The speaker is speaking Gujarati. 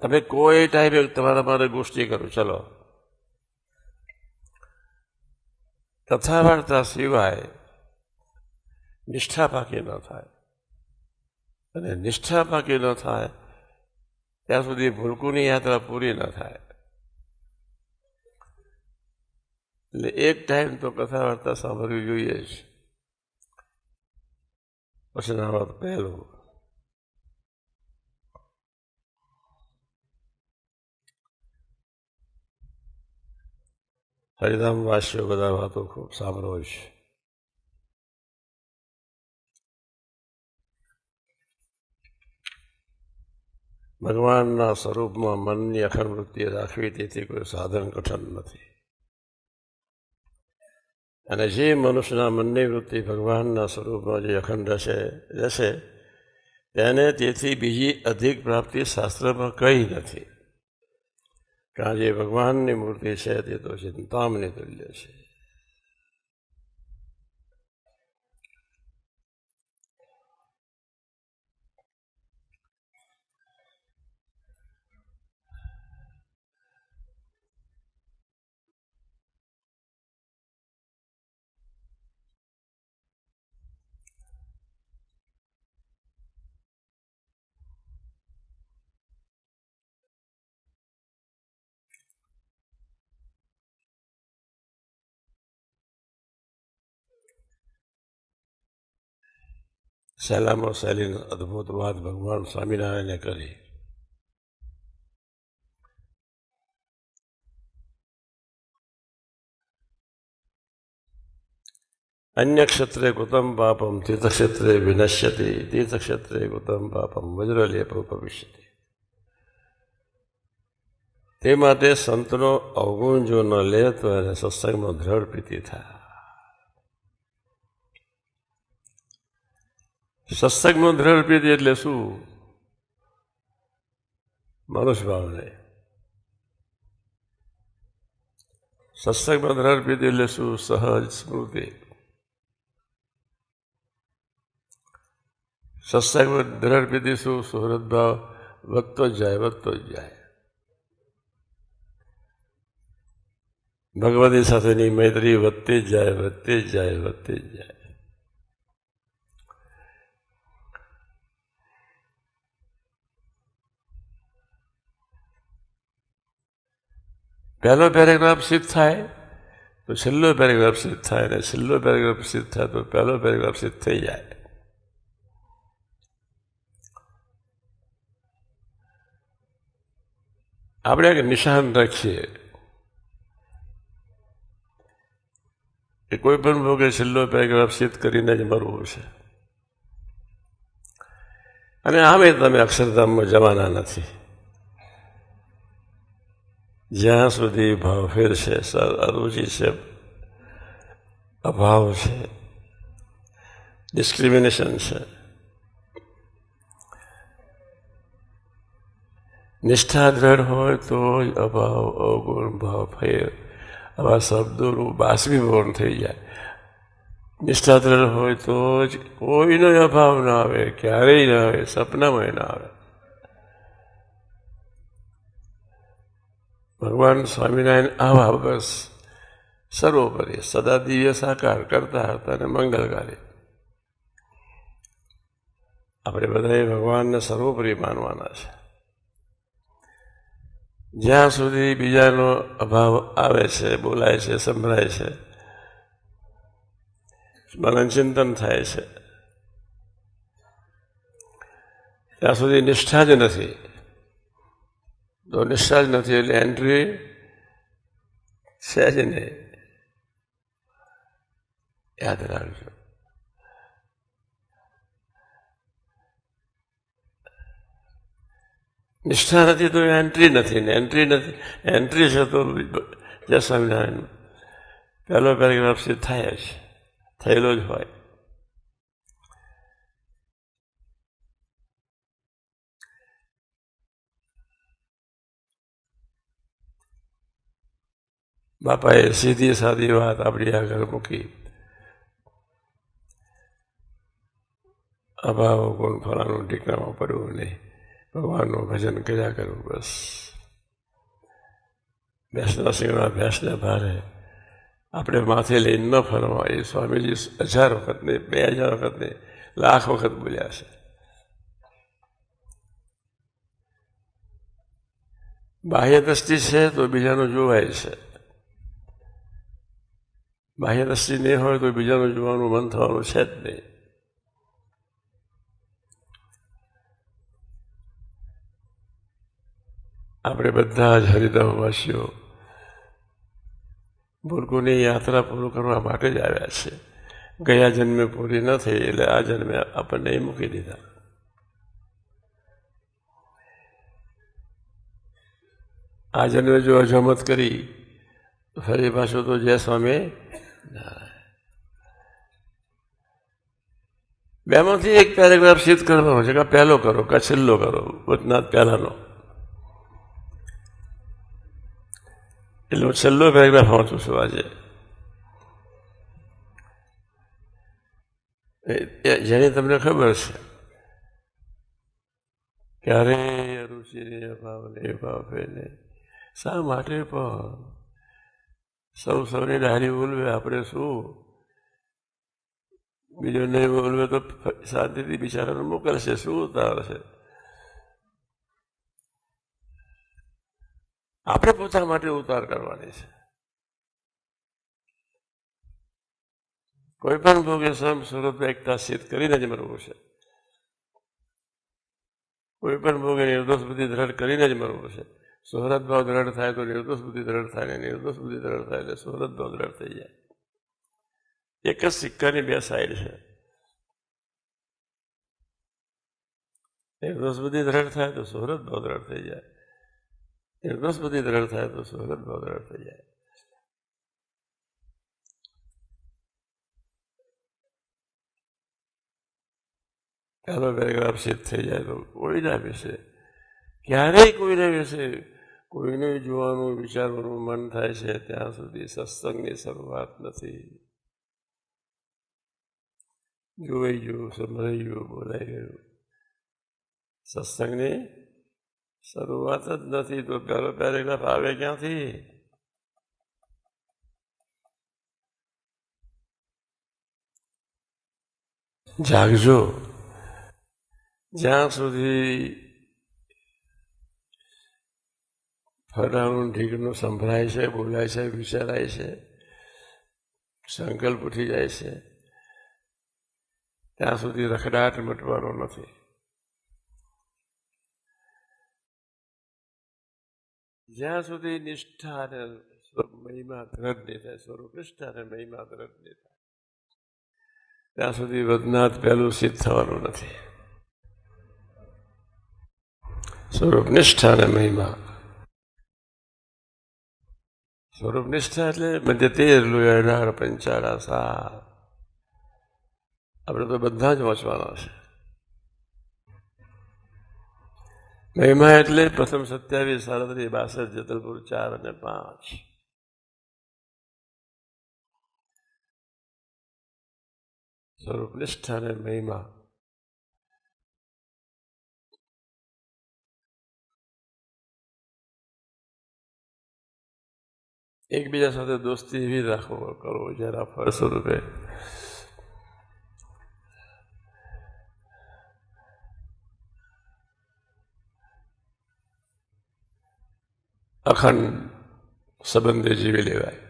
તમે કોઈ ટાઈમે તમારે ગોષ્ઠી કરો, ચલો કથા વાર્તા સિવાય નિષ્ઠા પાકી ન થાય, અને નિષ્ઠા પાકી ન થાય ત્યાં સુધી ભૂલકુની યાત્રા પૂરી ન થાય. એટલે એક ટાઈમ તો કથા વાર્તા સાંભળવી જોઈએ જ. પછી નામાં પહેલું હરિધામ વાસીઓ બધા વાતો ખૂબ સાંભળો છે. ભગવાનના સ્વરૂપમાં મનની અખંડ વૃત્તિ રાખવી, તેથી કોઈ સાધન કઠણ નથી. અને જે મનુષ્યના મનની વૃત્તિ ભગવાનના સ્વરૂપમાં જે અખંડ રહેશે તેને તેથી બીજી અધિક પ્રાપ્તિ શાસ્ત્રમાં કંઈ નથી. કારણ જે ભગવાનની મૂર્તિ છે તે તો ચિંતામણી તુલ્ય છે. સહેલામાં સહેલી અદભુત વાત ભગવાન સ્વામિનારાયણે કરી. અન્ય ક્ષેત્રે કૃતમ પાપમ તીર્થક્ષેત્રે વિનશ્યતિ, તીર્થક્ષેત્રે કૃતમ પાપમ વજ્રલેપ ભવિષ્યતિ. તે માટે સંતનો અવગુણ જો ન લે તો એને સત્સંગમાં દ્રઢ પ્રીતિ થાય. સત્સંગમાં દ્રઢ પ્રીતિ એટલે શું? મનુષ્ય ભાવ નહીં. સત્સંગમાં દ્રઢ પ્રીતિ એટલે શું? સહજ સ્મૃતિ. સત્સંગમાં દ્રઢ પ્રીતિ શું? સુહૃદ ભાવ વધતો જ જાય, વધતો જ જાય. ભગવતી સાથેની મૈત્રી વધતી જ જાય, વધતી જ જાય, વધતી જ જાય. પહેલો પેરેગ્રાફ સિદ્ધ થાય તો છેલ્લો પેરેગ્રાફ સિદ્ધ થાય, ને છેલ્લો પેરેગ્રાફ સિદ્ધ થાય તો પહેલો પેરેગ્રાફ સિદ્ધ થઈ જાય. આપણે એક નિશાન રાખીએ કે કોઈ પણ ભોગે છેલ્લો પેરેગ્રાફ સિદ્ધ કરીને જ મરવું છે. અને આમે તમે અક્ષરધામમાં જવાના નથી જ્યાં સુધી ભાવફેર છે, અરુચિ છે, અભાવ છે, ડિસ્ક્રિમિનેશન છે. નિષ્ઠા દ્રઢ હોય તો જ અભાવ, અવગુણ, ભાવફેર આવા શબ્દોનું બાષ્પીભવન થઈ જાય. નિષ્ઠા દ્રઢ હોય તો જ કોઈનો અભાવ ના આવે, ક્યારેય ના આવે, સપનામાં ના આવે. ભગવાન સ્વામિનારાયણ આવા બસ સર્વોપરી સદા દિવ્ય સાકાર કરતા હતા અને મંગલકારી. આપણે બધાએ ભગવાનને સર્વોપરી માનવાના છે. જ્યાં સુધી બીજાનો અભાવ આવે છે, બોલાય છે, સંભળાય છે, મનન ચિંતન થાય છે, ત્યાં સુધી નિષ્ઠા જ નથી. તો નિષ્ઠા જ નથી એટલે એન્ટ્રી છે જ નહીં. યાદ રાખજો. નિષ્ઠા નથી તો એન્ટ્રી નથી, ને એન્ટ્રી નથી, એન્ટ્રી છે તો જય સ્વામિનારાયણ પહેલો પેરેગ્રાફ સિદ્ધ થાય જ, થયેલો જ હોય. બાપાએ સીધી સાદી વાત આપણી આગળ મૂકી. અભાવ ગુણ ફલાનું ઠીકરામાં પડવું નહીં, ભગવાનનું ભજન કર્યા કરવું. બસ ભેંસના સિંગના ભેંસને ભારે આપણે માથે લઈને ન ફરવા, એ સ્વામીજી 1000 વખત નહીં, 2000 વખત નહીં, લાખ વખત બોલ્યા છે. બાહ્ય દ્રષ્ટિ છે તો બીજાનું જોવાય છે, બાહ્ય દ્રષ્ટિ નહીં હોય તો બીજાનું જોવાનું મન થવાનું છે જ નહીં. આપણે બધા જ હરિધામવાસીઓ ભૂલકુની યાત્રા પૂરું કરવા માટે જ આવ્યા છે. ગયા જન્મે પૂરી ન થઈ એટલે આ જન્મે આપણને મૂકી દીધા. આ જન્મે જો અજમત કરી તો ફરી પાછું તો જય સ્વામી. બેમાંથી એક પેરેગ્રાફ સિદ્ધ કરવાનો છે, કે પહેલો કરો કે છેલ્લો કરો, વચનાથ પહેલાનો. એટલે હું છેલ્લો પેરેગ્રાફ વાંચું છું આજે. જેની તમને ખબર છે કે અરે રુચિને ભાવને ભાવે શા માટે પણ સૌ સૌની ડારી બોલવે, આપણે શું બીજો નહીં બોલવે તો શાંતિથી બિચારાને મોકલશે, શું ઉતાર છે. આપણે પોતા માટે ઉતાર કરવાની છે. કોઈ પણ ભોગે સ્વયં સ્વરૂપ એકતા સિદ્ધ કરીને જ મરવું છે. કોઈ પણ ભોગે નિર્દોષ બુદ્ધિ દ્રઢ કરીને જ મરવું છે. સોહરત ભાવ દ્રઢ થાય તો નિર્દોષ બુદ્ધિ દ્રઢ થાય, ને નિર્દોષ બુદ્ધિ દ્રઢ થાય એટલે સોહરત ભાવ દ્રઢ થઈ જાય. એક જ સિક્કાની બે સાઈડ છે. નિર્દોષ બુદ્ધિ દ્રઢ થાય તો સોહરત ભાવ દ્રઢ થઈ જાય, નિર્દોષ બુદ્ધિ દ્રઢ થાય તો સોહરત ભાવ દ્રઢ થઈ જાય. પહેલો પેરેગ્રાફ સિદ્ધ થઈ જાય તો કોઈના વિશે ક્યારેય કોઈને વિશે કોઈને જોવાનું વિચારવાનું મન થાય છે ત્યાં સુધી સત્સંગની શરૂઆત નથી. જોઈ ગયું, સંભળાઈ ગયું, બોલાઈ ગયું, સત્સંગની શરૂઆત જ નથી. તો પહેલો પેરેગ્રાફ આવે ક્યાંથી? જાગજો. જ્યાં સુધી ફરાણું ઢીકનું સંભળાય છે, બોલાય છે, વિચારાય છે, સંકલ્પ ઉઠી જાય છે, ત્યાં સુધી રખડાટ મટવાનો નથી. જ્યાં સુધી નિષ્ઠા અને મહિમા દ્રઢ નહીં થાય, સ્વરૂપ નિષ્ઠા અને મહિમા દ્રઢ નહીં થાય, ત્યાં સુધી વદનાથ પહેલું સિદ્ધ થવાનું નથી. સ્વરૂપ નિષ્ઠા અને મહિમા. સ્વરૂપ નિષ્ઠા એટલે મધ્ય 13 18 પંચાળા 7. આપણે તો બધા જ વાંચવાના છે. મહિમા એટલે પ્રથમ 27, 37, 62, જેતલપુર 4 અને 5. સ્વરૂપ નિષ્ઠા અને મહિમા. એકબીજા સાથે દોસ્તી એવી રાખવો કરો જરા ફળ સ્વરૂપે અખંડ સંબંધે જીવી લેવાય.